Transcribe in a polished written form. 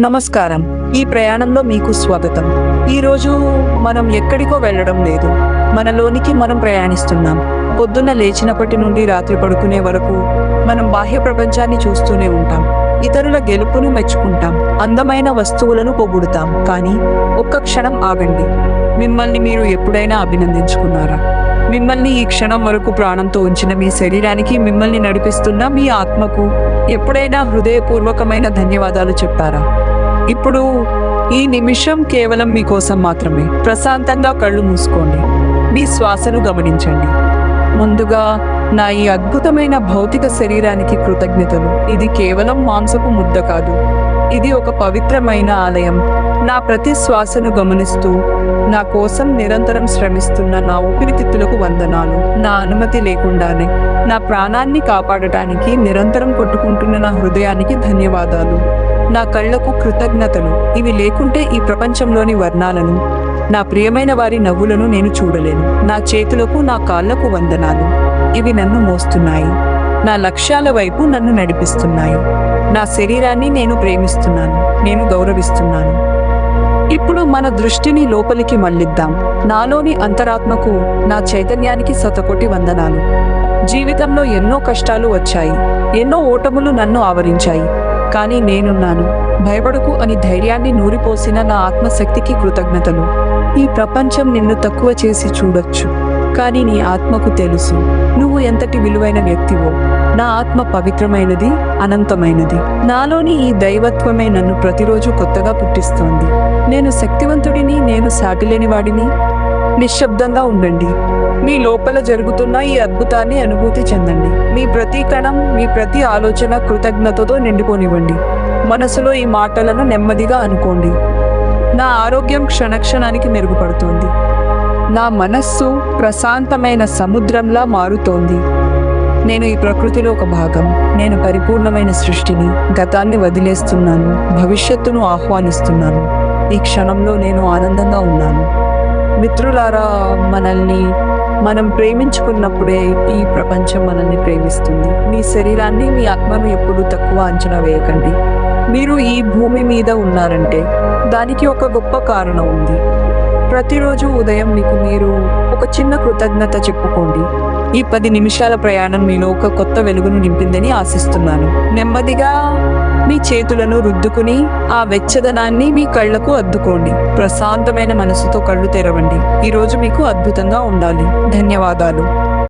నమస్కారం. ఈ ప్రయాణంలో మీకు స్వాగతం. ఈరోజు మనం ఎక్కడికో వెళ్ళడం లేదు. మనలోనికి మనం ప్రయాణిస్తున్నాం. పొద్దున్న లేచినప్పటి నుండి రాత్రి పడుకునే వరకు మనం బాహ్య ప్రపంచాన్ని చూస్తూనే ఉంటాం. ఇతరుల గెలుపును మెచ్చుకుంటాం. అందమైన వస్తువులను పొగుడుతాం. కానీ ఒక్క క్షణం ఆగండి. మిమ్మల్ని మీరు ఎప్పుడైనా అభినందించుకున్నారా? మిమ్మల్ని ఈ క్షణం వరకు ప్రాణంతో ఉంచిన మీ శరీరానికి, మిమ్మల్ని నడిపిస్తున్న మీ ఆత్మకు ఎప్పుడైనా హృదయపూర్వకమైన ధన్యవాదాలు చెప్పారా? ఇప్పుడు ఈ నిమిషం కేవలం మీకోసం మాత్రమే. ప్రశాంతంగా కళ్ళు మూసుకోండి. మీ శ్వాసను గమనించండి. ముందుగా నా ఈ అద్భుతమైన భౌతిక శరీరానికి కృతజ్ఞతలు. ఇది కేవలం మాంసపు ముద్ద కాదు. ఇది ఒక పవిత్రమైన ఆలయం. నా ప్రతి శ్వాసను గమనిస్తూ నా కోసం నిరంతరం శ్రమిస్తున్న నా ఊపిరితిత్తులకు వందనాలు. నా అనుమతి లేకుండానే నా ప్రాణాన్ని కాపాడటానికి నిరంతరం కొట్టుకుంటున్న నా హృదయానికి ధన్యవాదాలు. నా కళ్లకు కృతజ్ఞతలు. ఇవి లేకుంటే ఈ ప్రపంచంలోని వర్ణాలను, నా ప్రియమైన వారి నవ్వులను నేను చూడలేను. నా చేతులకు, నా కాళ్లకు వందనాలు. ఇవి నన్ను మోస్తున్నాయి. నా లక్ష్యాల వైపు నన్ను నడిపిస్తున్నాయి. నా శరీరాన్ని నేను ప్రేమిస్తున్నాను. నేను గౌరవిస్తున్నాను. ఇప్పుడు మన దృష్టిని లోపలికి మళ్లిద్దాం. నాలోని అంతరాత్మకు, నా చైతన్యానికి శతకోటి వందనాలు. జీవితంలో ఎన్నో కష్టాలు వచ్చాయి. ఎన్నో ఓటములు నన్ను ఆవరించాయి. కానీ నేనున్నాను. భయపడకు అని ధైర్యాన్ని నూరిపోసిన నా ఆత్మశక్తికి కృతజ్ఞతలు. ఈ ప్రపంచం నిన్ను తక్కువ చేసి చూడొచ్చు, కానీ నీ ఆత్మకు తెలుసు నువ్వు ఎంతటి విలువైన వ్యక్తివో. నా ఆత్మ పవిత్రమైనది, అనంతమైనది. నాలోని ఈ దైవత్వమే నన్ను ప్రతిరోజు కొత్తగా పుట్టిస్తోంది. నేను శక్తివంతుడిని. నేను సాటిలేని వాడిని. నిశ్శబ్దంగా ఉండండి. మీ లోపల జరుగుతున్న ఈ అద్భుతాన్ని అనుభూతి చెందండి. మీ ప్రతి కణం, మీ ప్రతి ఆలోచన కృతజ్ఞతతో నిండిపోనివ్వండి. మనసులో ఈ మాటలను నెమ్మదిగా అనుకోండి. నా ఆరోగ్యం క్షణక్షణానికి మెరుగుపడుతోంది. నా మనస్సు ప్రశాంతమైన సముద్రంలా మారుతోంది. నేను ఈ ప్రకృతిలో ఒక భాగం. నేను పరిపూర్ణమైన సృష్టిని. గతాన్ని వదిలేస్తున్నాను. భవిష్యత్తును ఆహ్వానిస్తున్నాను. ఈ క్షణంలో నేను ఆనందంగా ఉన్నాను. మిత్రులారా, మనం ప్రేమించుకున్నప్పుడే ఈ ప్రపంచం మనల్ని ప్రేమిస్తుంది. మీ శరీరాన్ని, మీ ఆత్మను ఎప్పుడూ తక్కువ అంచనా వేయకండి. మీరు ఈ భూమి మీద ఉన్నారంటే దానికి ఒక గొప్ప కారణం ఉంది. ప్రతిరోజు ఉదయం మీకు మీరు ఒక చిన్న కృతజ్ఞత చెప్పుకోండి. ఈ 10 నిమిషాల ప్రయాణం మీలో ఒక కొత్త వెలుగును నింపిందని ఆశిస్తున్నాను. నెమ్మదిగా మీ చేతులను రుద్దుకుని ఆ వెచ్చదనాన్ని మీ కళ్లకు అద్దుకోండి. ప్రశాంతమైన మనసుతో కళ్ళు తెరవండి. ఈరోజు మీకు అద్భుతంగా ఉండాలి. ధన్యవాదాలు.